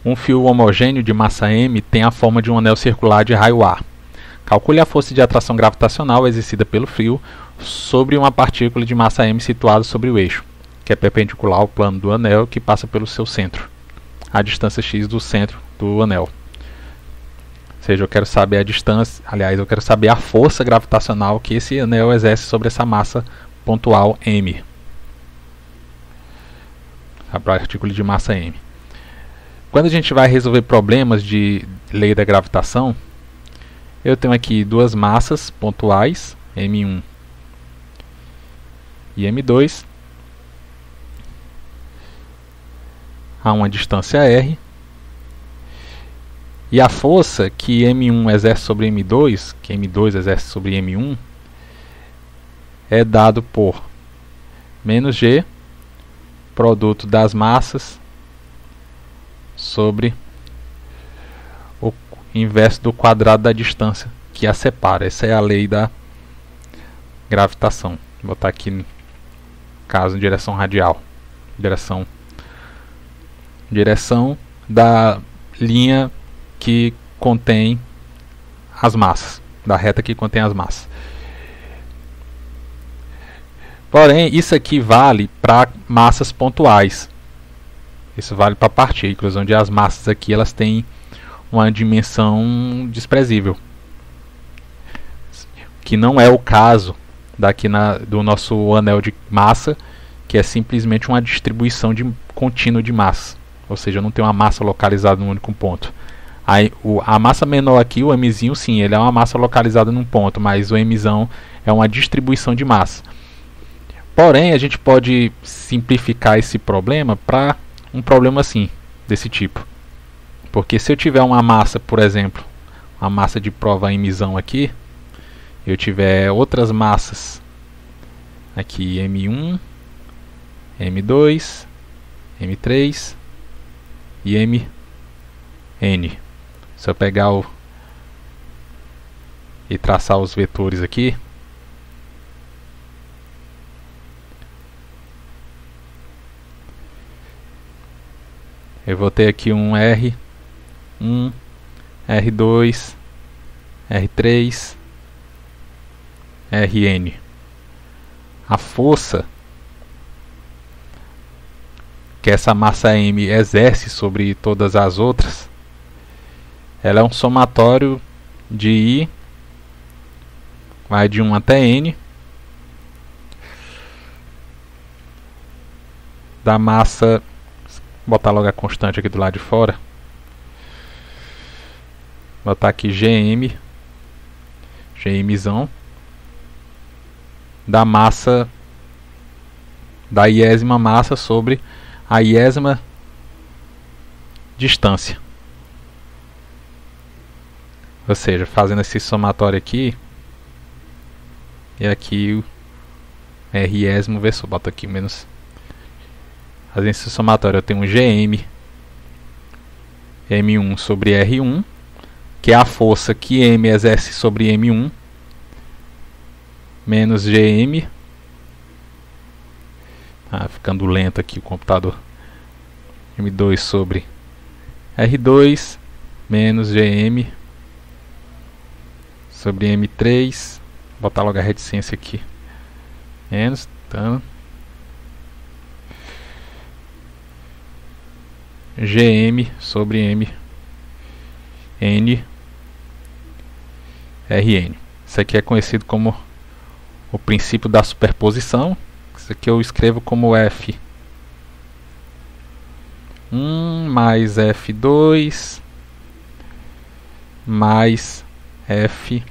Um fio homogêneo de massa m tem a forma de um anel circular de raio A. Calcule a força de atração gravitacional exercida pelo fio sobre uma partícula de massa m situada sobre o eixo, que é perpendicular ao plano do anel que passa pelo seu centro, a distância x do centro do anel. Ou seja, eu quero saber a distância, aliás, eu quero saber a força gravitacional que esse anel exerce sobre essa massa pontual m, a partícula de massa m. Quando a gente vai resolver problemas de lei da gravitação, eu tenho aqui duas massas pontuais, m1 e m2, a uma distância r, e a força que m1 exerce sobre m2, que m2 exerce sobre m1, é dado por menos g, produto das massas, sobre o inverso do quadrado da distância que a separa. Essa é a lei da gravitação. Vou botar aqui, no caso, em direção radial. Direção da linha que contém as massas, da reta que contém as massas. Porém, isso aqui vale para massas pontuais. Isso vale para partículas, onde as massas aqui elas têm uma dimensão desprezível, que não é o caso daqui do nosso anel de massa, que é simplesmente uma distribuição contínua de massa, ou seja, eu não tenho uma massa localizada num único ponto. Aí, a massa menor aqui, o mzinho, sim, ele é uma massa localizada num ponto, mas o mzão é uma distribuição de massa. Porém, a gente pode simplificar esse problema para um problema assim, desse tipo. Porque se eu tiver uma massa, por exemplo, uma massa de prova mzão aqui, eu tiver outras massas aqui, m1, m2, m3 e mn. Se eu pegar e traçar os vetores aqui, eu vou ter aqui um R1, R2, R3, Rn. A força que essa massa m exerce sobre todas as outras, ela é um somatório de I, vai de 1 até N, da massa. Vou botar logo a constante aqui do lado de fora. Vou botar aqui Gmzão, da massa, da iésima massa sobre a iésima distância. Ou seja, fazendo esse somatório aqui, e aqui o Résimo vezes, bota aqui menos. Fazendo esse somatório, eu tenho um Gm M1 sobre R1, que é a força que M exerce sobre M1, menos Gm. Ficando lento aqui o computador. M2 sobre R2, menos Gm sobre M3. Vou botar logo a reticência aqui. Menos, então, Gm sobre M N Rn. Isso aqui é conhecido como o princípio da superposição. Isso aqui eu escrevo como F1 mais F2 mais F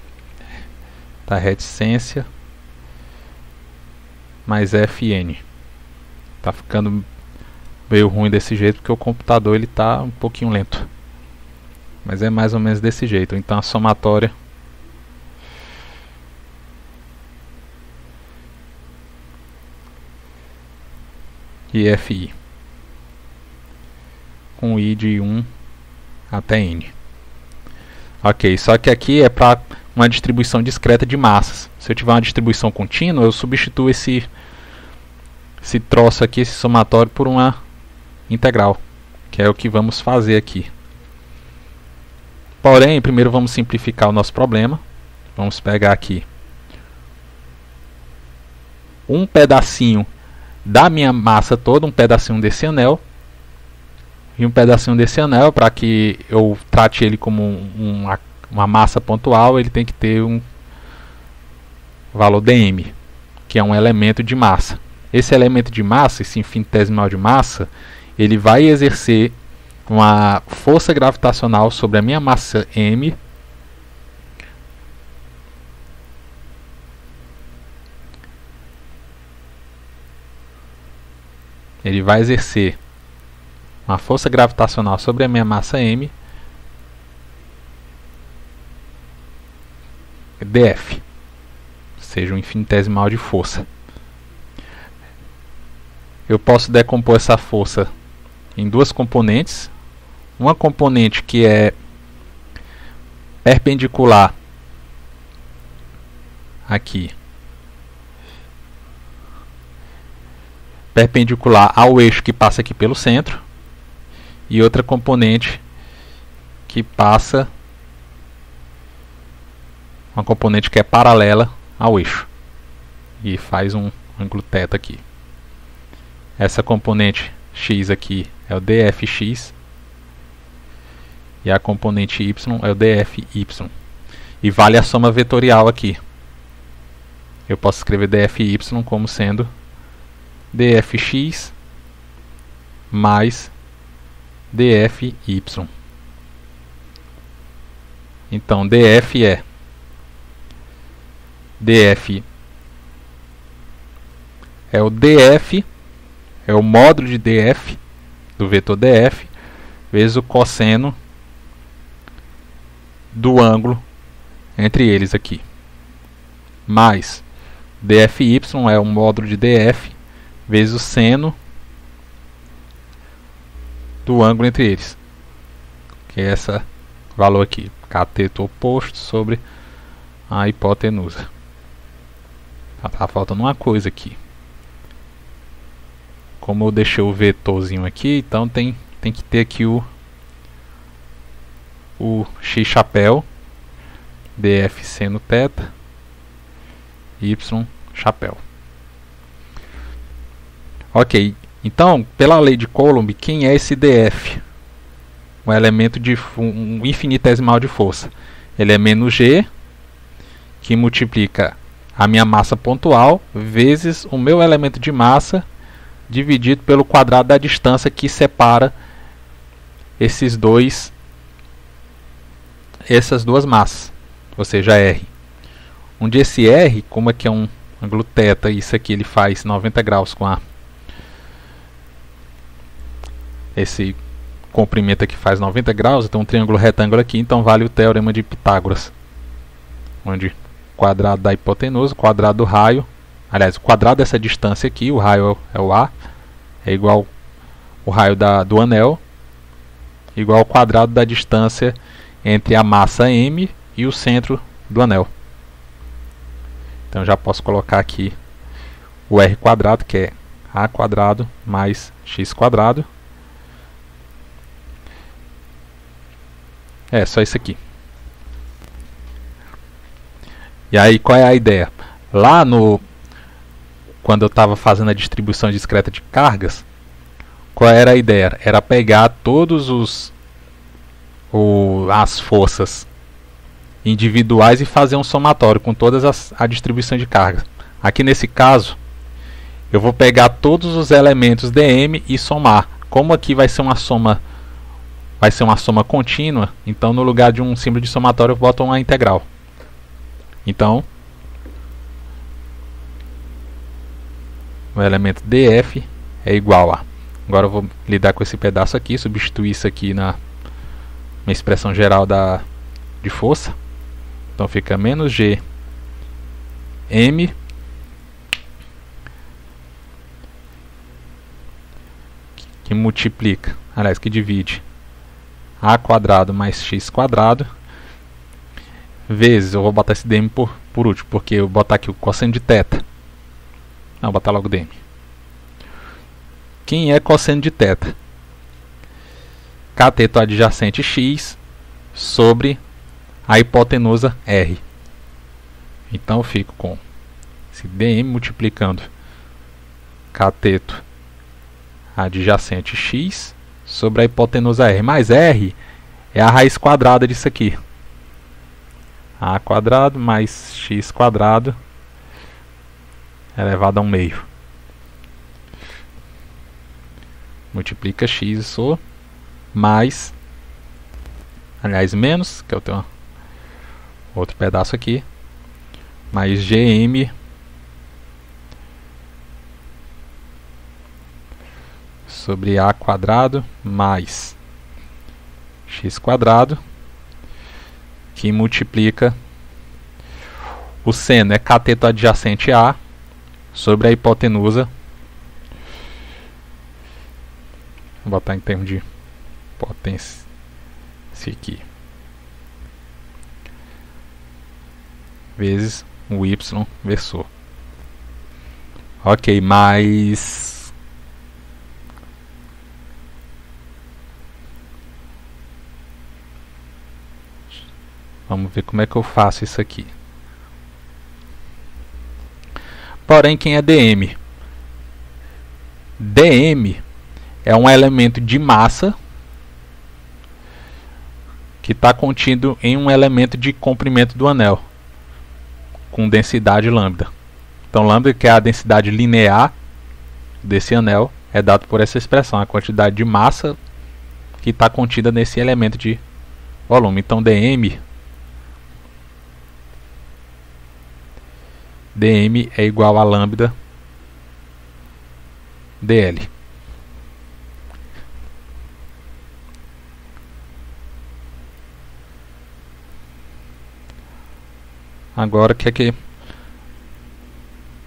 da reticência mais Fn. Tá ficando meio ruim desse jeito porque o computador ele tá um pouquinho lento, mas é mais ou menos desse jeito. Então a somatória de Fi com I de 1 até N. Ok, só que aqui é para uma distribuição discreta de massas. Se eu tiver uma distribuição contínua, eu substituo esse troço aqui, esse somatório, por uma integral. que é o que vamos fazer aqui. Porém, primeiro vamos simplificar o nosso problema. Vamos pegar aqui um pedacinho da minha massa toda, um pedacinho desse anel, e um pedacinho desse anel, para que eu trate ele como uma massa pontual, ele tem que ter um valor dm, que é um elemento de massa. Esse elemento de massa, esse infinitesimal de massa, ele vai exercer uma força gravitacional sobre a minha massa m, ele vai exercer uma força gravitacional sobre a minha massa m, dF, ou seja, um infinitesimal de força. Eu posso decompor essa força em duas componentes. Uma componente que é perpendicular aqui, perpendicular ao eixo que passa aqui pelo centro, e outra componente que passa, uma componente que é paralela ao eixo e faz um ângulo θ aqui. Essa componente x aqui é o dfx e a componente y é o dfy, e vale a soma vetorial aqui. Eu posso escrever dfy como sendo dfx mais dfy. Então df é o df, é o módulo de df do vetor df vezes o cosseno do ângulo entre eles aqui, mais dfy é o módulo de df vezes o seno do ângulo entre eles, que é esse valor aqui, cateto oposto sobre a hipotenusa. Tá faltando uma coisa aqui. Como eu deixei o vetorzinho aqui, então tem que ter aqui o x chapéu, df seno θ, y chapéu. Ok, então, pela lei de Coulomb, quem é esse df? Um elemento de um infinitesimal de força. Ele é menos g, que multiplica a minha massa pontual, vezes o meu elemento de massa, dividido pelo quadrado da distância que separa essas duas massas, ou seja, R. Onde esse R, como aqui é um ângulo θ, isso aqui ele faz 90 graus com esse comprimento aqui faz 90 graus, então um triângulo retângulo aqui, então vale o teorema de Pitágoras, onde o quadrado da hipotenusa, o quadrado do raio, aliás, o quadrado dessa distância aqui, o raio é o A, é igual o raio do anel, igual ao quadrado da distância entre a massa m e o centro do anel. Então já posso colocar aqui o r quadrado, que é a quadrado mais x quadrado. É só isso aqui. E aí, qual é a ideia? Lá quando eu estava fazendo a distribuição discreta de cargas, qual era a ideia? Era pegar todos as forças individuais e fazer um somatório com todas a distribuição de cargas. Aqui nesse caso, eu vou pegar todos os elementos dm e somar. Como aqui vai ser uma soma contínua, então no lugar de um símbolo de somatório eu boto uma integral. Então, o elemento df é igual a... Agora eu vou lidar com esse pedaço aqui, substituir isso aqui na expressão geral de força. Então fica menos g m que multiplica, aliás, que divide a quadrado mais x quadrado, vezes, eu vou botar esse dm por último, porque eu vou botar aqui o cosseno de θ. Não, vou botar logo dm. Quem é cosseno de θ? cateto adjacente x sobre a hipotenusa R. Então eu fico com esse dm multiplicando cateto adjacente x sobre a hipotenusa R. Mais R é a raiz quadrada disso aqui. A quadrado mais x quadrado elevado a 1/2. Multiplica x, isso mais, aliás, menos, que eu tenho outro pedaço aqui, mais gm sobre a quadrado mais x quadrado, que multiplica o seno é cateto adjacente a sobre a hipotenusa. Vou botar em termos de potência esse aqui, vezes o y versor. Ok, mas vamos ver como é que eu faço isso aqui. Porém, quem é dm? Dm é um elemento de massa que está contido em um elemento de comprimento do anel com densidade lambda. Então, lambda, que é a densidade linear desse anel, é dado por essa expressão, a quantidade de massa que está contida nesse elemento de volume. Então, dm é igual a lambda dl. Agora, o que é que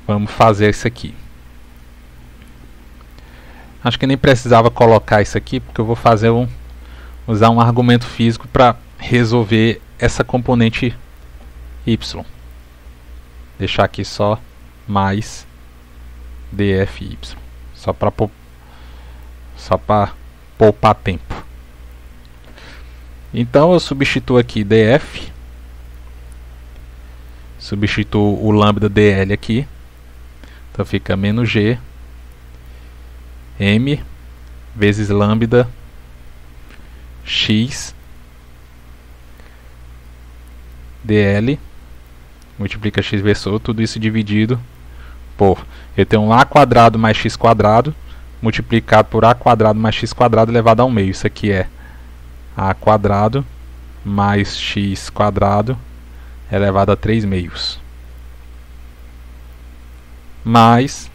vamos fazer isso aqui? Acho que nem precisava colocar isso aqui, porque eu vou fazer usar um argumento físico para resolver essa componente y. Deixar aqui só mais dfy, só para poupar tempo. Então eu substituo aqui df, substituo o lambda dl aqui, então fica menos g m vezes lambda x dl, multiplica x versor, tudo isso dividido por, eu tenho um a quadrado mais x quadrado multiplicado por a quadrado mais x quadrado elevado a 1/2. Isso aqui é a quadrado mais x quadrado elevado a 3/2 mais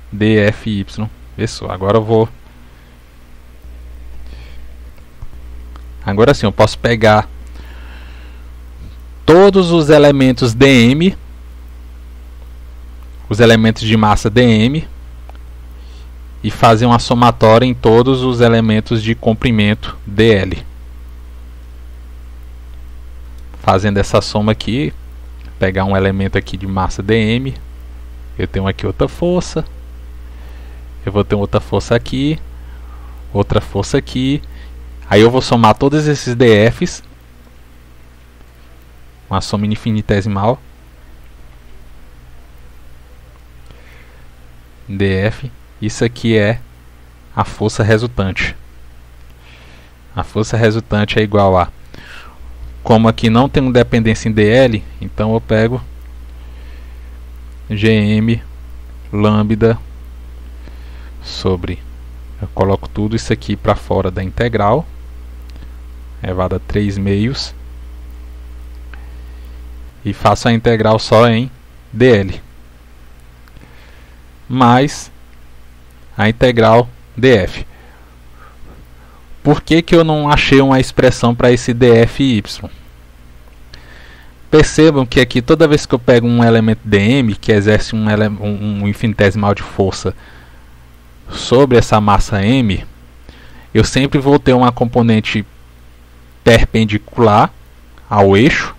dfy versor. Agora eu vou, agora sim eu posso pegar todos os elementos dm, os elementos de massa dm, e fazer uma somatória em todos os elementos de comprimento dl. Fazendo essa soma aqui, pegar um elemento aqui de massa dm, eu tenho aqui outra força, eu vou ter outra força aqui, outra força aqui, aí eu vou somar todos esses df's, uma soma infinitesimal, df, isso aqui é a força resultante. A força resultante é igual a, como aqui não tem dependência em dl, então eu pego gm lambda sobre, eu coloco tudo isso aqui para fora da integral, elevado a 3/2, e faço a integral só em dl, mais a integral df. Por que que eu não achei uma expressão para esse dfy? Percebam que aqui, toda vez que eu pego um elemento dm que exerce um infinitesimal de força sobre essa massa m, eu sempre vou ter uma componente perpendicular ao eixo,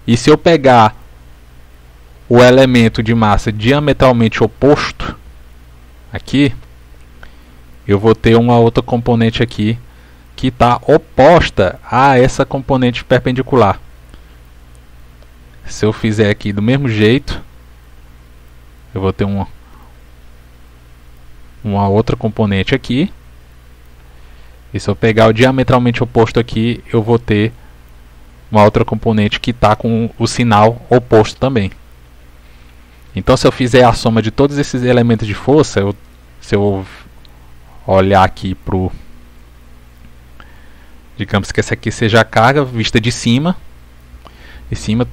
e se eu pegar o elemento de massa diametralmente oposto aqui, eu vou ter uma outra componente aqui que está oposta a essa componente perpendicular. Se eu fizer aqui do mesmo jeito, eu vou ter uma outra componente aqui. E se eu pegar o diametralmente oposto aqui, eu vou ter uma outra componente que está com o sinal oposto também. Então, se eu fizer a soma de todos esses elementos de força, se eu olhar aqui para o... Digamos que essa aqui seja a carga vista de cima. De cima,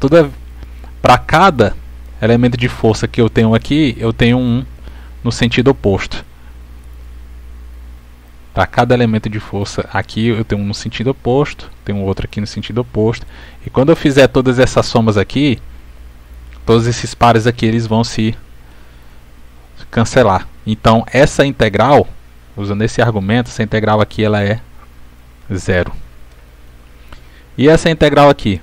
para cada elemento de força que eu tenho aqui, eu tenho um no sentido oposto. Para cada elemento de força aqui, eu tenho um no sentido oposto, tenho outro aqui no sentido oposto. E quando eu fizer todas essas somas aqui, todos esses pares aqui, eles vão se cancelar. Então, essa integral, usando esse argumento, essa integral aqui ela é zero. E essa integral aqui?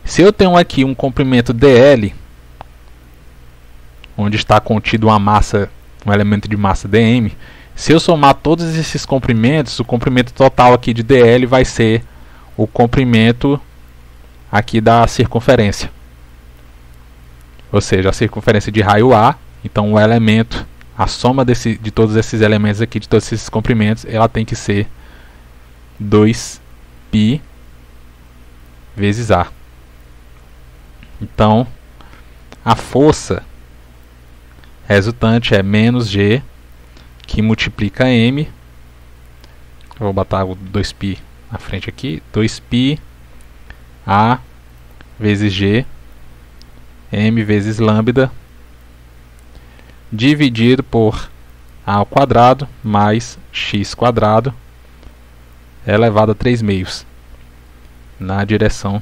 Se eu tenho aqui um comprimento dl, onde está contido uma massa, um elemento de massa dm, se eu somar todos esses comprimentos, o comprimento total aqui de dl vai ser o comprimento aqui da circunferência. Ou seja, a circunferência de raio A. Então o elemento, a soma de todos esses elementos aqui, de todos esses comprimentos, ela tem que ser 2π vezes A. Então, a força resultante é menos G, que multiplica M. Eu vou botar o 2π na frente aqui. 2π A vezes G, M vezes lambda, dividido por A ao quadrado mais x quadrado elevado a 3/4 na direção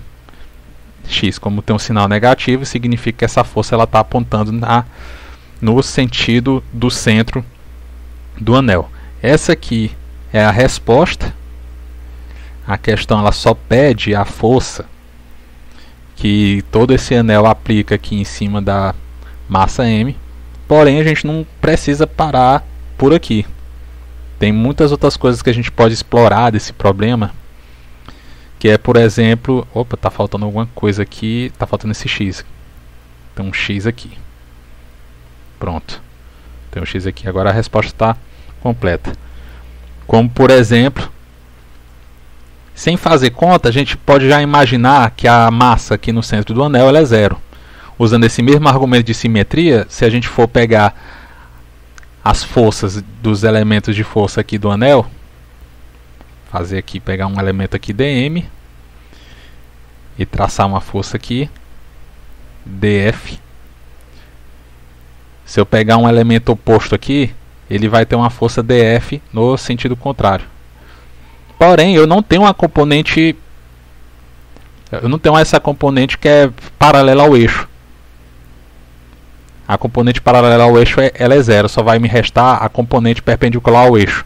x. Como tem um sinal negativo, significa que essa força está apontando no sentido do centro do anel. Essa aqui é a resposta. A questão ela só pede a força que todo esse anel aplica aqui em cima da massa M. Porém, a gente não precisa parar por aqui. Tem muitas outras coisas que a gente pode explorar desse problema, que é, por exemplo, opa, tá faltando alguma coisa aqui, tá faltando esse x. Tem um x aqui. Pronto. Tem um x aqui. Agora a resposta está completa. Como, por exemplo, sem fazer conta, a gente pode já imaginar que a massa aqui no centro do anel ela é zero. Usando esse mesmo argumento de simetria, se a gente for pegar as forças dos elementos de força aqui do anel, fazer aqui, pegar um elemento aqui dm e traçar uma força aqui df. Se eu pegar um elemento oposto aqui, ele vai ter uma força df no sentido contrário. Porém, eu não tenho uma componente, eu não tenho essa componente que é paralela ao eixo. A componente paralela ao eixo ela é zero, só vai me restar a componente perpendicular ao eixo.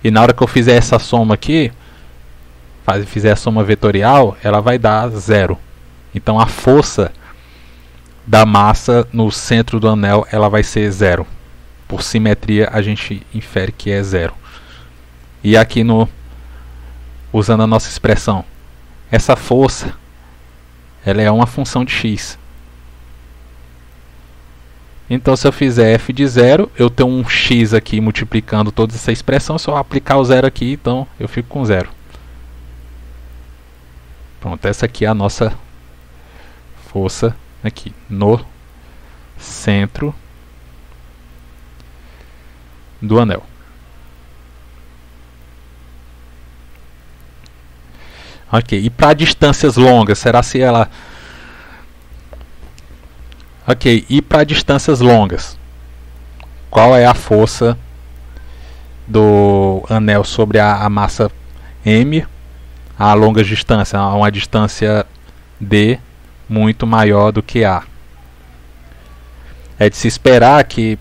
E na hora que eu fizer essa soma aqui, fizer a soma vetorial, ela vai dar zero. Então a força da massa no centro do anel ela vai ser zero. Por simetria a gente infere que é zero. E aqui usando a nossa expressão, essa força ela é uma função de x. Então, se eu fizer f de zero, eu tenho um x aqui multiplicando toda essa expressão. Se eu aplicar o zero aqui, então eu fico com zero. Pronto, essa aqui é a nossa força aqui no centro do anel. Ok, e para distâncias longas, será se ela... Ok, e para distâncias longas, qual é a força do anel sobre a massa M a longas distâncias, a uma distância D muito maior do que A? É de se esperar que,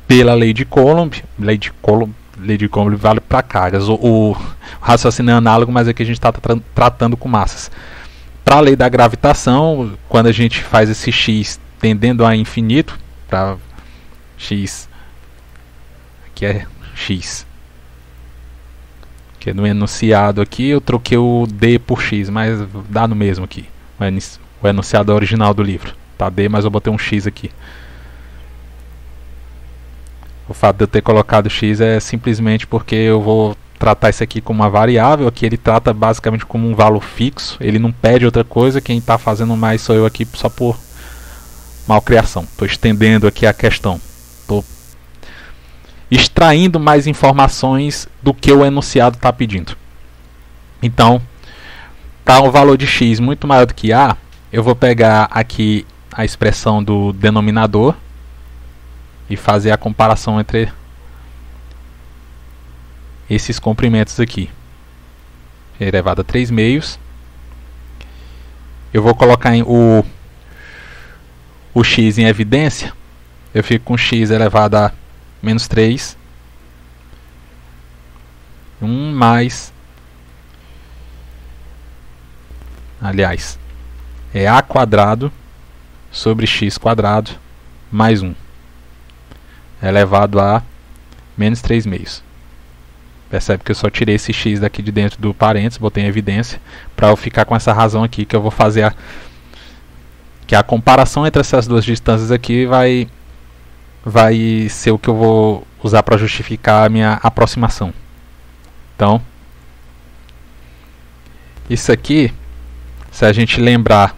pela lei de Coulomb vale para cargas, o raciocínio é análogo, mas aqui a gente está tratando com massas. Para a lei da gravitação, quando a gente faz esse x tendendo a infinito, para x, aqui é x. Que no enunciado aqui eu troquei o D por x, mas dá no mesmo aqui. O enunciado original do livro. Tá D, mas eu botei um x aqui. O fato de eu ter colocado x é simplesmente porque eu vou tratar isso aqui como uma variável. Aqui ele trata basicamente como um valor fixo. Ele não pede outra coisa. Quem está fazendo mais sou eu aqui só por malcriação. Estou estendendo aqui a questão. Estou extraindo mais informações do que o enunciado está pedindo. Então, para um valor de x muito maior do que a, eu vou pegar aqui a expressão do denominador e fazer a comparação entre esses comprimentos aqui. Elevado a 3 meios. Eu vou colocar o x em evidência. Eu fico com x elevado a menos 3. 1 mais... Aliás, é a quadrado sobre x quadrado mais 1. Elevado a menos 3 meios. Percebe que eu só tirei esse x daqui de dentro do parênteses, botei em evidência, para eu ficar com essa razão aqui, que eu vou fazer que a comparação entre essas duas distâncias aqui vai ser o que eu vou usar para justificar a minha aproximação. Então, isso aqui, se a gente lembrar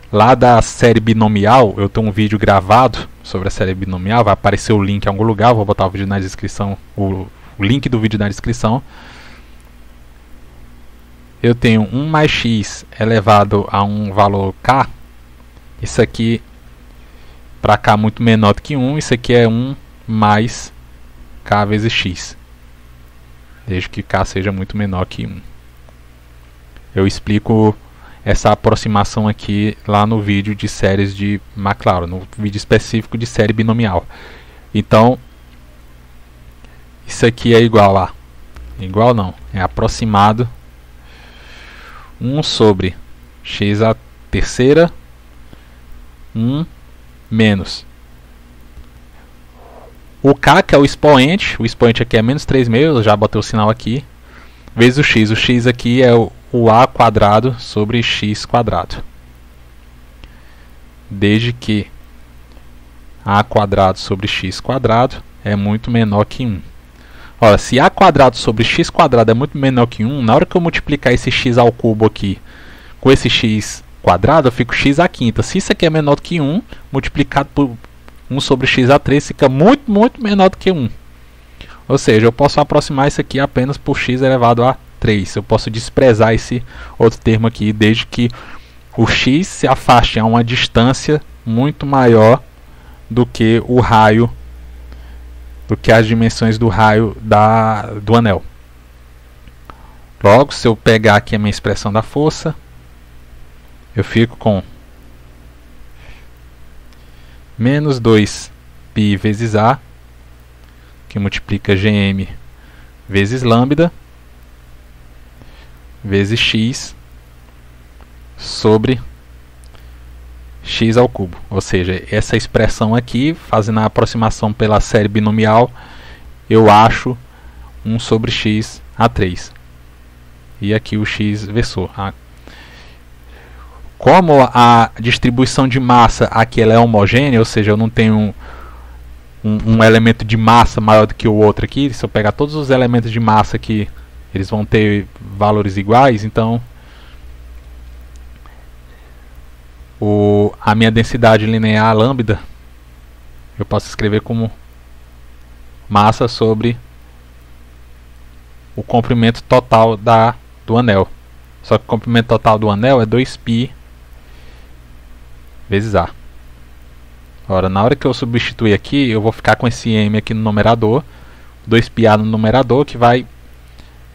lá da série binomial, eu tenho um vídeo gravado sobre a série binomial, vai aparecer o link em algum lugar, vou botar o vídeo na descrição, o link do vídeo na descrição. Eu tenho 1 mais x elevado a um valor k. Isso aqui, para k muito menor do que 1, isso aqui é 1 mais k vezes x. Desde que k seja muito menor que 1. Eu explico essa aproximação aqui lá no vídeo de séries de Maclaurin, no vídeo específico de série binomial. Então, isso aqui é igual a... Igual não, é aproximado 1 sobre x à terceira 1 menos o k, que é o expoente aqui é menos 3 meios, eu já botei o sinal aqui, vezes o x aqui é o a quadrado sobre x quadrado. Desde que a quadrado sobre x quadrado é muito menor que 1. Ora, se a quadrado sobre x quadrado é muito menor que 1, na hora que eu multiplicar esse x ao cubo aqui com esse x quadrado, eu fico x à quinta. Se isso aqui é menor do que 1, multiplicado por 1 sobre x a 3 fica muito, muito menor do que 1. Ou seja, eu posso aproximar isso aqui apenas por x elevado a 3. Eu posso desprezar esse outro termo aqui, desde que o x se afaste a uma distância muito maior do que o raio, do que as dimensões do raio do anel. Logo, se eu pegar aqui a minha expressão da força, eu fico com menos 2π vezes a, que multiplica gm vezes lambda, vezes x sobre x ao cubo. Ou seja, essa expressão aqui, fazendo a aproximação pela série binomial, eu acho 1 sobre x a 3. E aqui o x versor. Como a distribuição de massa aqui ela é homogênea, ou seja, eu não tenho um elemento de massa maior do que o outro aqui, se eu pegar todos os elementos de massa aqui, eles vão ter valores iguais, então a minha densidade linear lambda eu posso escrever como massa sobre o comprimento total do anel. Só que o comprimento total do anel é 2π vezes a. Ora, na hora que eu substituir aqui, eu vou ficar com esse m aqui no numerador, 2πa no numerador, que vai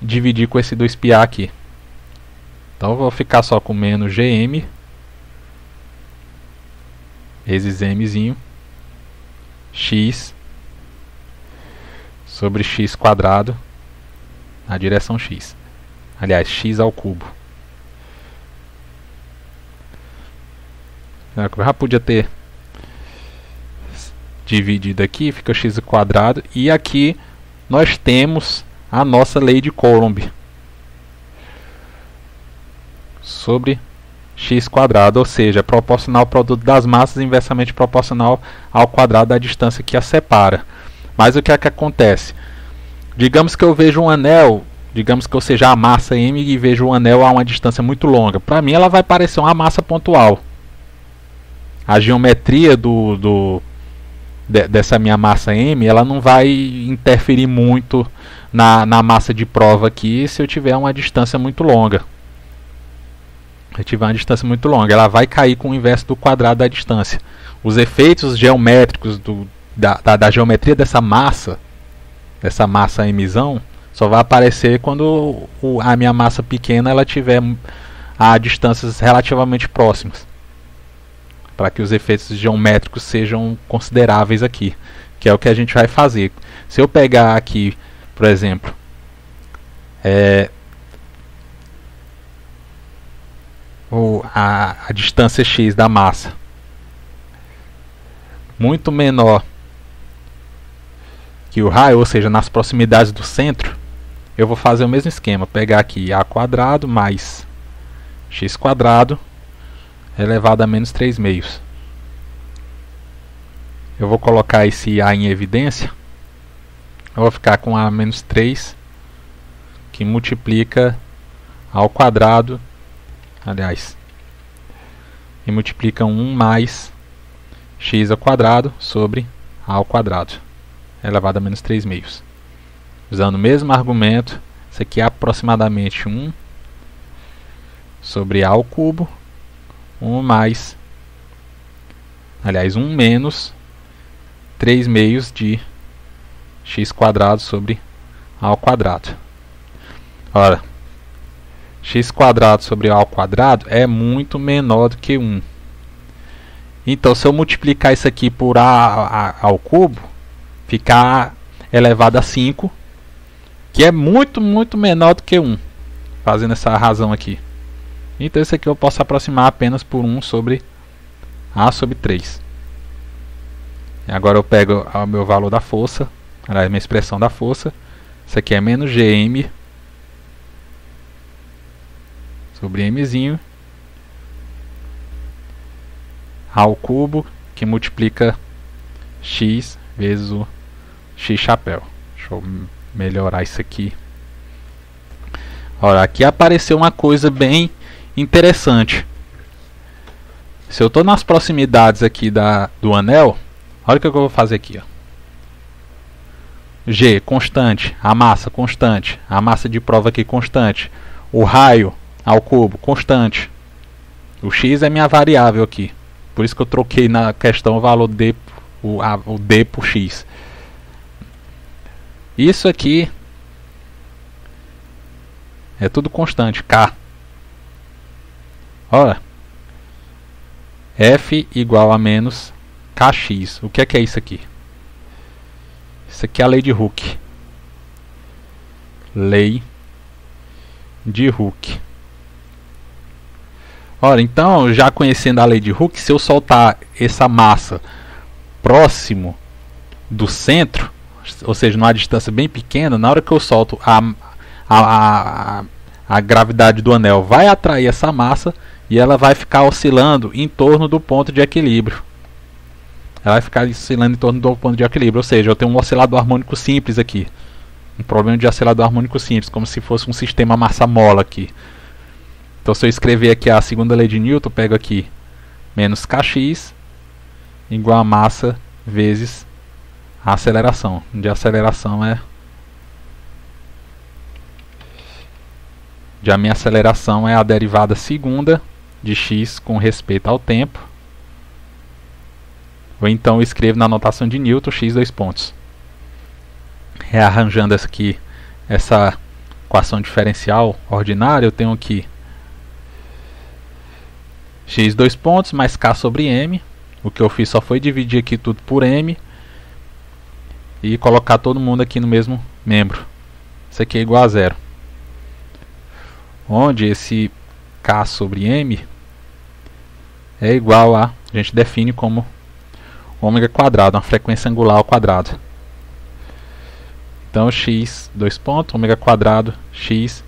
dividir com esse 2πa aqui. Então eu vou ficar só com menos gm vezes mzinho x sobre x quadrado na direção x. Aliás, x ao cubo. Eu já podia ter dividido aqui, fica x ao quadrado. E aqui nós temos a nossa lei de Coulomb sobre x², ou seja, proporcional ao produto das massas inversamente proporcional ao quadrado da distância que a separa. Mas o que é que acontece? Digamos que eu vejo um anel, digamos que eu seja a massa m e vejo um anel a uma distância muito longa. Para mim ela vai parecer uma massa pontual. A geometria dessa minha massa m, ela não vai interferir muito na massa de prova aqui se eu tiver uma distância muito longa. Se eu tiver uma distância muito longa, ela vai cair com o inverso do quadrado da distância. Os efeitos geométricos da geometria dessa massa mzão, só vai aparecer quando a minha massa pequena ela tiver a distâncias relativamente próximas, para que os efeitos geométricos sejam consideráveis aqui, que é o que a gente vai fazer. Se eu pegar aqui, por exemplo, a distância x da massa muito menor que o raio, ou seja, nas proximidades do centro, eu vou fazer o mesmo esquema, pegar aqui a² mais x² elevado a menos 3/2. Eu vou colocar esse a em evidência. Eu vou ficar com a menos 3, que multiplica ao quadrado, aliás, e multiplica 1 mais x² sobre a ao quadrado elevado a menos 3/2. Usando o mesmo argumento, isso aqui é aproximadamente 1 sobre a ao cubo, 1 mais, aliás, 1 menos 3/2 de x² sobre a ao quadrado. Ora, x² sobre a ao quadrado é muito menor do que 1. Então, se eu multiplicar isso aqui por a ao cubo, ficar elevado a 5, que é muito, muito menor do que 1, fazendo essa razão aqui. Então, isso aqui eu posso aproximar apenas por 1 sobre a sobre 3. E agora eu pego o meu valor da força, a minha expressão da força. Isso aqui é menos gm sobre mzinho ao cubo, que multiplica x vezes o x chapéu. Deixa eu melhorar isso aqui. Olha, aqui apareceu uma coisa bem interessante. Se eu estou nas proximidades aqui do anel, olha o que eu vou fazer aqui. Ó. G, constante. A massa, constante. A massa de prova aqui, constante. O raio ao cubo, constante. O x é minha variável aqui. Por isso que eu troquei na questão o valor d, o d por x. Isso aqui é tudo constante, k. Ora, f igual a menos kx. O que é isso aqui? Isso aqui é a lei de Hooke. Lei de Hooke. Ora, então, já conhecendo a lei de Hooke, se eu soltar essa massa próximo do centro, ou seja, numa distância bem pequena, na hora que eu solto a gravidade do anel vai atrair essa massa e ela vai ficar oscilando em torno do ponto de equilíbrio. Ela vai ficar oscilando em torno do ponto de equilíbrio, ou seja, eu tenho um oscilador harmônico simples aqui. Um problema de oscilador harmônico simples, como se fosse um sistema massa-mola aqui. Então, se eu escrever aqui a segunda lei de Newton, eu pego aqui menos kx igual a massa vezes a aceleração. De aceleração é... a minha aceleração é a derivada segunda de x com respeito ao tempo. Ou então eu escrevo na notação de Newton x dois pontos. Rearranjando essa equação diferencial ordinária, eu tenho aqui x dois pontos mais k sobre m. O que eu fiz só foi dividir aqui tudo por m e colocar todo mundo aqui no mesmo membro. Isso aqui é igual a zero. Onde esse k sobre m é igual a gente define como ômega quadrado, uma frequência angular ao quadrado. Então x, dois pontos, ômega quadrado, x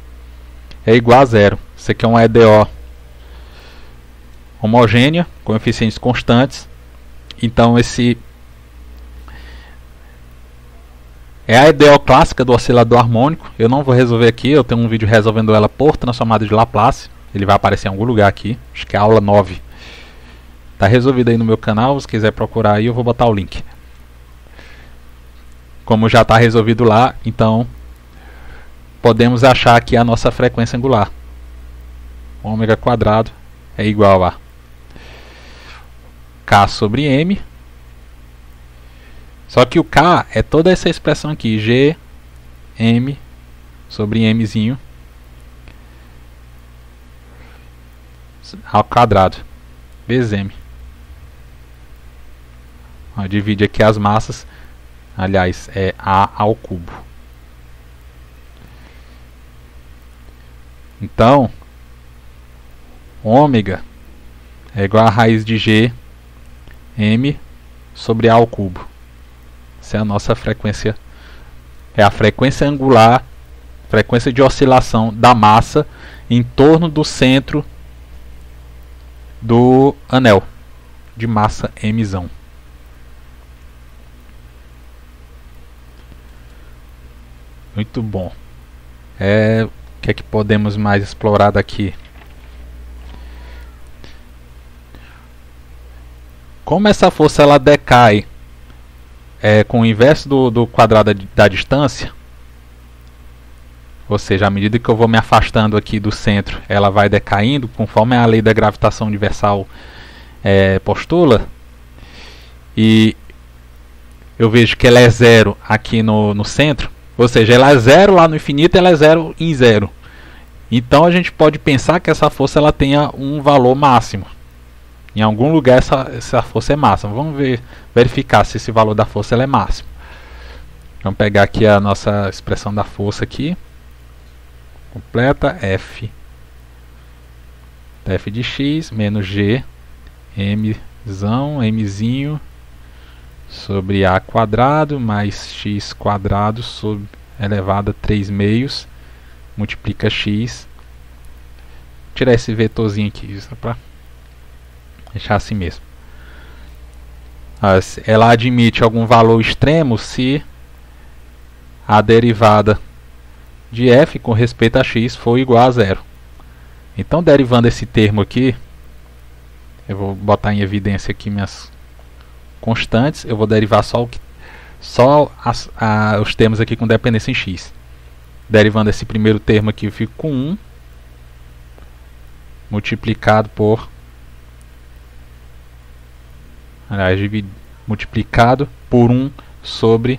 é igual a zero. Isso aqui é uma EDO homogênea, coeficientes constantes. Então esse é a EDO clássica do oscilador harmônico. Eu não vou resolver aqui, eu tenho um vídeo resolvendo ela por transformada de Laplace. Ele vai aparecer em algum lugar aqui, acho que é a aula 9. Está resolvido aí no meu canal, se quiser procurar aí eu vou botar o link. Como já está resolvido lá, então podemos achar aqui a nossa frequência angular. Ômega quadrado é igual a K sobre M. Só que o K é toda essa expressão aqui, G, M sobre Mzinho ao quadrado, vezes M. Ó, divide aqui as massas, aliás, é A ao cubo. Então, ômega é igual a raiz de G, M sobre A ao cubo. Essa é a nossa frequência, é a frequência angular, frequência de oscilação da massa em torno do centro do anel de massa Mzão. Muito bom. O que é que podemos mais explorar daqui? Como essa força ela decai com o inverso do quadrado da distância, ou seja, à medida que eu vou me afastando aqui do centro, ela vai decaindo, conforme a lei da gravitação universal postula, e eu vejo que ela é zero aqui no centro, ou seja, ela é zero lá no infinito, ela é zero em zero. Então a gente pode pensar que essa força ela tenha um valor máximo. Em algum lugar essa força é máxima. Vamos verificar se esse valor da força ela é máximo. Vamos pegar aqui a nossa expressão da força aqui. Completa, F de x menos G, Mzinho, sobre A quadrado, mais x quadrado, sobre elevado a 3 meios, multiplica x. Vou tirar esse vetorzinho aqui, só para deixar assim mesmo. Ela admite algum valor extremo se a derivada de f com respeito a x for igual a zero. Então, derivando esse termo aqui, eu vou botar em evidência aqui minhas constantes. Eu vou derivar só os termos aqui com dependência em x. Derivando esse primeiro termo aqui, eu fico com 1 multiplicado por, multiplicado por 1 sobre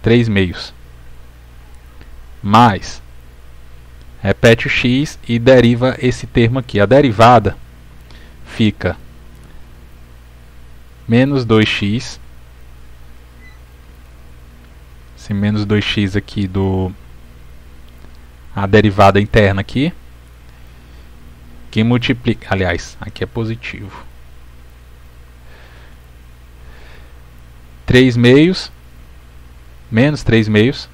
3 meios. Mais, repete o x e deriva esse termo aqui. A derivada fica menos 2x. Esse menos 2x aqui a derivada interna aqui, que multiplica, aliás, aqui é positivo, 3 meios, menos 3 meios,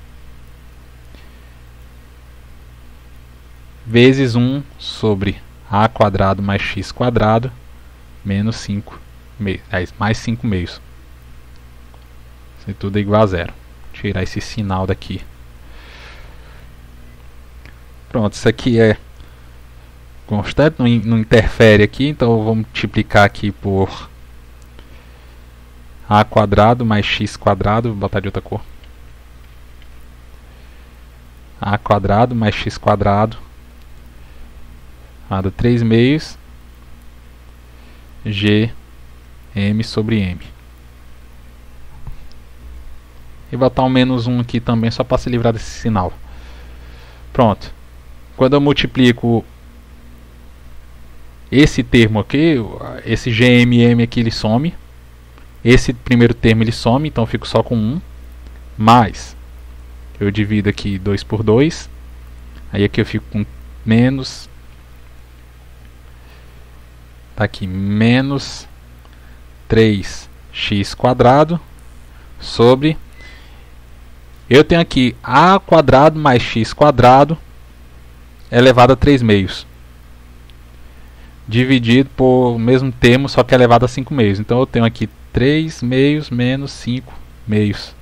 vezes 1 sobre a quadrado mais x quadrado, menos 5 meios, mais 5 meios. Isso tudo é igual a zero. Tirar esse sinal daqui. Pronto, isso aqui é constante, não interfere aqui, então eu vou multiplicar aqui por a quadrado mais x quadrado, vou botar de outra cor. A quadrado mais x quadrado, a do 3 meios, g m sobre m. E botar um menos 1 aqui também, só para se livrar desse sinal. Pronto. Quando eu multiplico esse termo aqui, esse GMM aqui, ele some. Esse primeiro termo ele some, então eu fico só com 1. Mais, eu divido aqui 2 por 2. Aí aqui eu fico com menos. Tá aqui, menos 3x² sobre Eu tenho aqui a quadrado mais x quadrado elevado a 3 meios, dividido por mesmo termo, só que elevado a 5 meios. Então eu tenho aqui 3 meios menos 5 meios.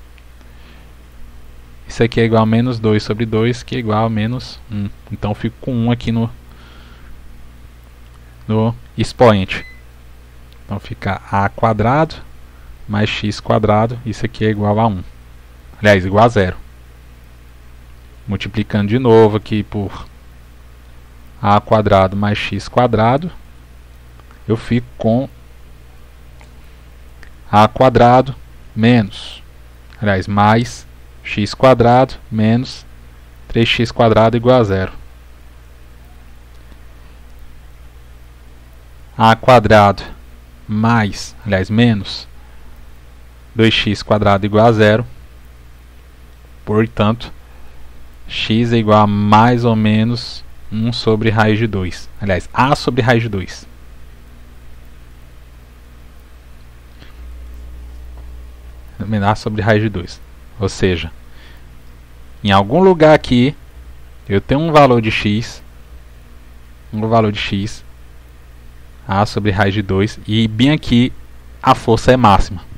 Isso aqui é igual a menos 2 sobre 2, que é igual a menos 1. Então eu fico com 1 aqui no expoente. Então fica a quadrado mais x quadrado, isso aqui é igual a 1. Aliás, igual a 0. Multiplicando de novo aqui por a quadrado mais x quadrado, eu fico com a quadrado menos, aliás, mais x quadrado menos 3x quadrado igual a 0. A quadrado mais, aliás, menos 2x quadrado igual a 0. Portanto, x é igual a mais ou menos 1 sobre raiz de 2. Aliás, a sobre raiz de 2. A sobre raiz de 2. Ou seja, em algum lugar aqui, eu tenho um valor de x. A sobre raiz de 2. E bem aqui, a força é máxima.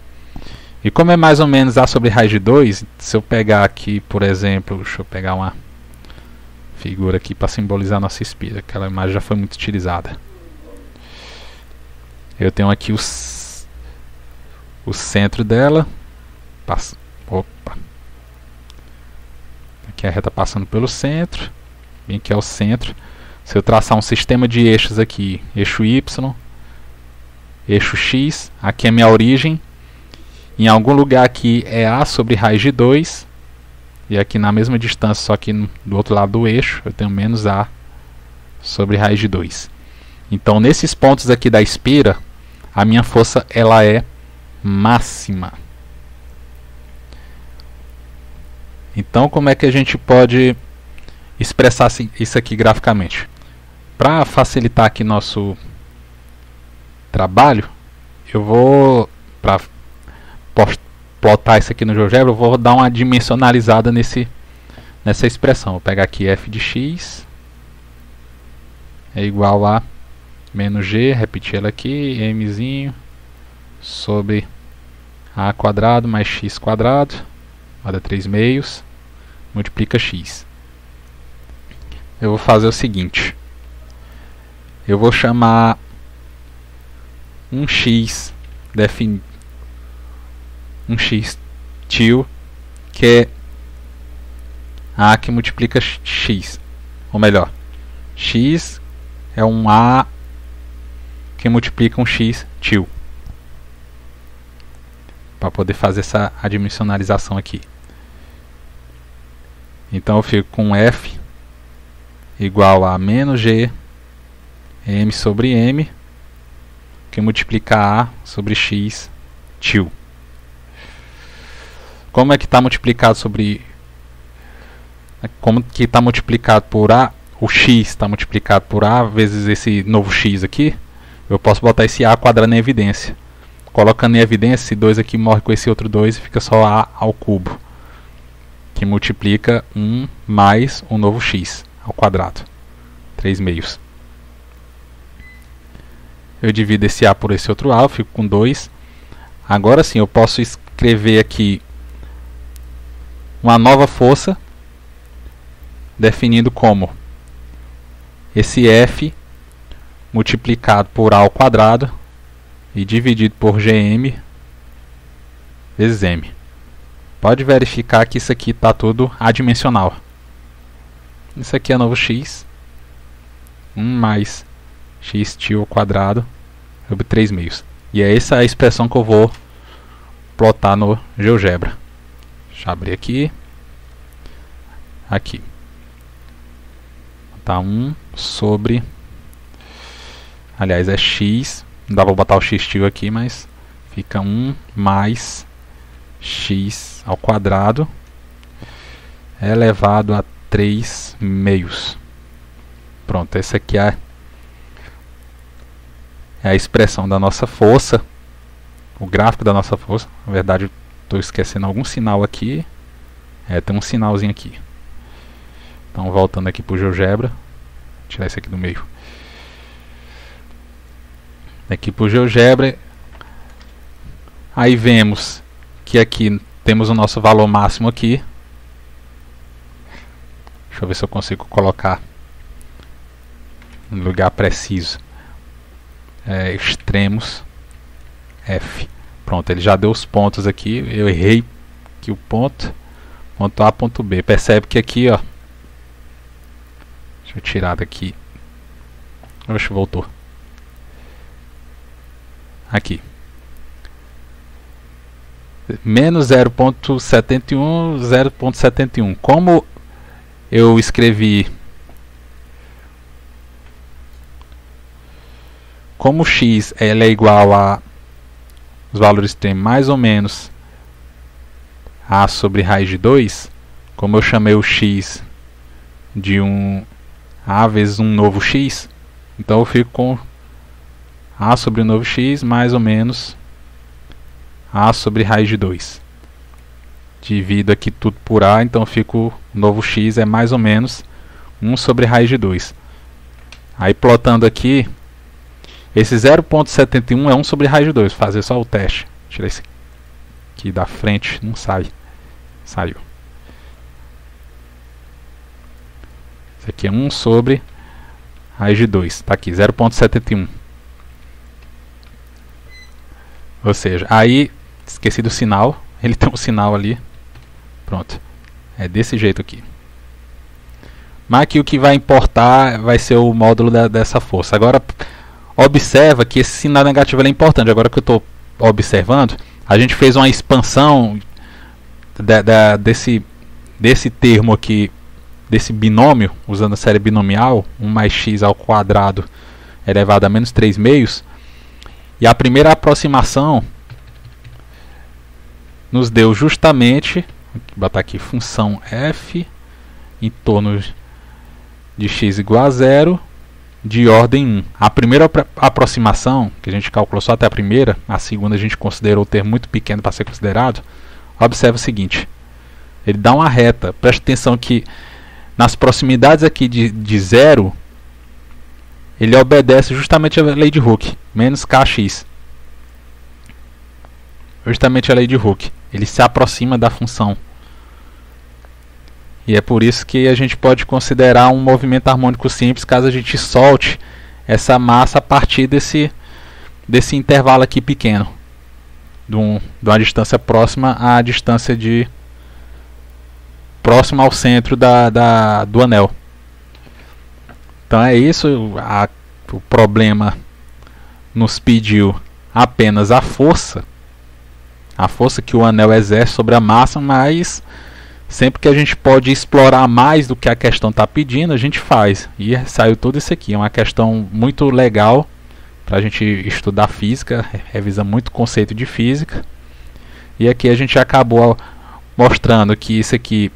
E como é mais ou menos a sobre raiz de 2, se eu pegar aqui, por exemplo, deixa eu pegar uma figura aqui para simbolizar a nossa espira. Aquela imagem já foi muito utilizada. Eu tenho aqui o centro dela. Opa! Aqui a reta passando pelo centro. Bem aqui é o centro. Se eu traçar um sistema de eixos aqui, eixo Y, eixo X, aqui é minha origem. Em algum lugar aqui é A sobre raiz de 2. E aqui na mesma distância, só que do outro lado do eixo, eu tenho menos A sobre raiz de 2. Então, nesses pontos aqui da espira, a minha força ela é máxima. Então, como é que a gente pode expressar isso aqui graficamente? Para facilitar aqui nosso trabalho, eu vou, para plotar isso aqui no GeoGebra, eu vou dar uma dimensionalizada nessa expressão. Vou pegar aqui f de x é igual a menos g, repetir ela aqui, mzinho sobre a quadrado mais x quadrado, vai dar 3 meios, multiplica x. Eu vou fazer o seguinte, eu vou chamar um x definido, um x tio, que é a que multiplica x, ou melhor, x é um a que multiplica um x tio, para poder fazer essa adimensionalização aqui. Então eu fico com f igual a menos g m sobre m, que multiplica a sobre x tio. Como é que está multiplicado sobre... Como que está multiplicado por a... O x está multiplicado por a vezes esse novo x aqui. Eu posso botar esse a quadrado em evidência. Colocando em evidência, esse 2 aqui morre com esse outro 2 e fica só a ao cubo, que multiplica 1 mais o novo x ao quadrado. 3 meios. Eu divido esse a por esse outro a, eu fico com 2. Agora sim, eu posso escrever aqui uma nova força, definindo como esse f multiplicado por a ao quadrado e dividido por gm vezes m. Pode verificar que isso aqui está tudo adimensional. Isso aqui é novo x, 1 mais x tio ao quadrado sobre 3 meios. E é essa a expressão que eu vou plotar no GeoGebra. Deixa eu abrir aqui. Aqui. Tá 1 sobre... Aliás, é x. Não dá pra botar o x tio aqui, mas fica 1 mais x ao quadrado elevado a 3 meios. Pronto, essa aqui é a expressão da nossa força, o gráfico da nossa força. Na verdade, estou esquecendo algum sinal aqui. Tem um sinalzinho aqui. Então voltando aqui para o GeoGebra, vou tirar isso aqui do meio. Aqui para o GeoGebra, aí vemos que aqui temos o nosso valor máximo aqui. Deixa eu ver se eu consigo colocar no lugar preciso. Extremos F. Pronto, ele já deu os pontos aqui. Eu errei aqui o ponto. Ponto A, ponto B. Percebe que aqui, ó. Deixa eu tirar daqui. Oxe, voltou. Aqui. Menos 0.71, 0.71. Como eu escrevi... Como x ela é igual a os valores têm mais ou menos a sobre raiz de 2, como eu chamei o x de um a vezes um novo x, então eu fico com a sobre o novo x mais ou menos a sobre raiz de 2. Divido aqui tudo por a, então eu fico o novo x é mais ou menos 1 sobre raiz de 2. Aí plotando aqui, esse 0.71 é 1 sobre raiz de 2. Vou fazer só o teste. Tirar esse aqui da frente. Não sai. Saiu. Esse aqui é 1 sobre raiz de 2. Está aqui, 0.71. Ou seja, aí, esqueci do sinal. Ele tem um sinal ali. Pronto. É desse jeito aqui. Mas aqui o que vai importar vai ser o módulo dessa força. Agora... Observa que esse sinal negativo é importante. Agora que eu estou observando, a gente fez uma expansão desse termo aqui, desse binômio, usando a série binomial, 1 mais x ao quadrado elevado a menos 3 meios. E a primeira aproximação nos deu justamente, vou botar aqui função f em torno de x igual a 0, de ordem 1. A primeira aproximação, que a gente calculou só até a primeira, a segunda a gente considerou o termo muito pequeno para ser considerado. Observa o seguinte, ele dá uma reta. Preste atenção que nas proximidades aqui de 0, ele obedece justamente a lei de Hooke, menos kx. Justamente a lei de Hooke. Ele se aproxima da função. E é por isso que a gente pode considerar um movimento harmônico simples caso a gente solte essa massa a partir desse intervalo aqui pequeno. De uma distância próxima à distância próxima ao centro do anel. Então é isso. O problema nos pediu apenas a força que o anel exerce sobre a massa, mas... Sempre que a gente pode explorar mais do que a questão está pedindo, a gente faz. E saiu tudo isso aqui. É uma questão muito legal para a gente estudar física, revisa muito conceito de física. E aqui a gente acabou mostrando que isso aqui,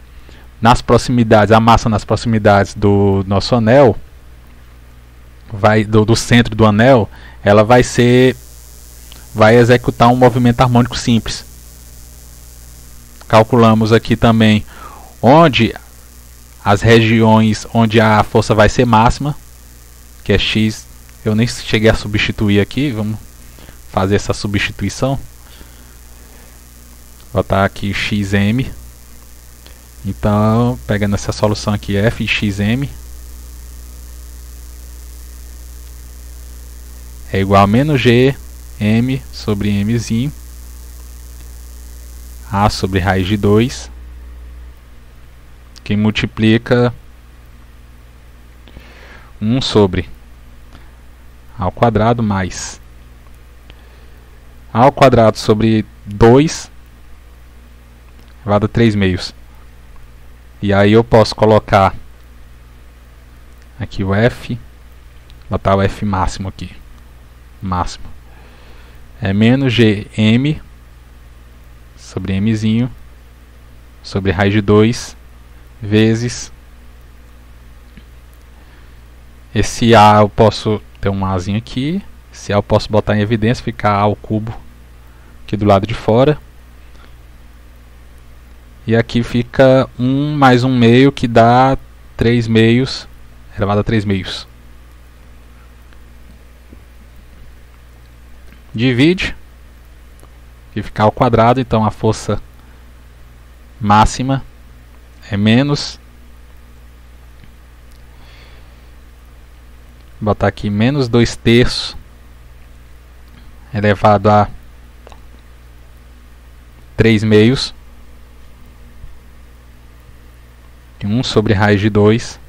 nas proximidades, a massa nas proximidades do nosso anel, do centro do anel, ela vai executar um movimento harmônico simples. Calculamos aqui também onde as regiões onde a força vai ser máxima, que é x. Eu nem cheguei a substituir aqui, vamos fazer essa substituição. Vou botar aqui xm. Então, pegando essa solução aqui, f xm é igual a menos g m sobre mzinho a sobre raiz de 2, que multiplica 1 sobre a ao quadrado mais a ao quadrado sobre 2 elevado a 3 meios. E aí eu posso colocar aqui o f, botar o f máximo aqui, máximo é menos gm sobre mzinho sobre raiz de 2 vezes esse a. Eu posso ter um azinho aqui, esse a eu posso botar em evidência, ficar a ao cubo aqui do lado de fora, E aqui fica 1 mais 1 meio, que dá 3 meios elevado a 3 meios. Divide, que fica ao quadrado, então a força máxima é menos, vou botar aqui menos 2/3 elevado a 3 meios, e 1 sobre raiz de 2,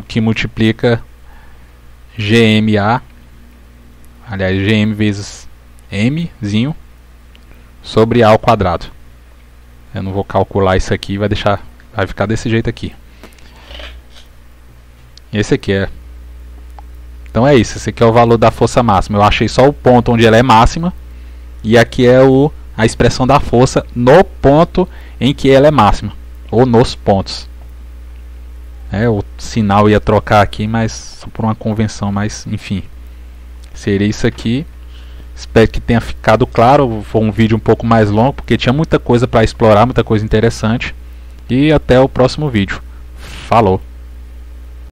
que multiplica GMA, aliás, GM vezes Mzinho, sobre A ao quadrado. Eu não vou calcular isso aqui, vai ficar desse jeito aqui. Esse aqui é. Então é isso, esse aqui é o valor da força máxima. Eu achei só o ponto onde ela é máxima, e aqui é a expressão da força no ponto em que ela é máxima, ou nos pontos. O sinal ia trocar aqui, mas só por uma convenção, mas enfim, seria isso aqui. Espero que tenha ficado claro. Foi um vídeo um pouco mais longo, porque tinha muita coisa para explorar, muita coisa interessante. E até o próximo vídeo. Falou!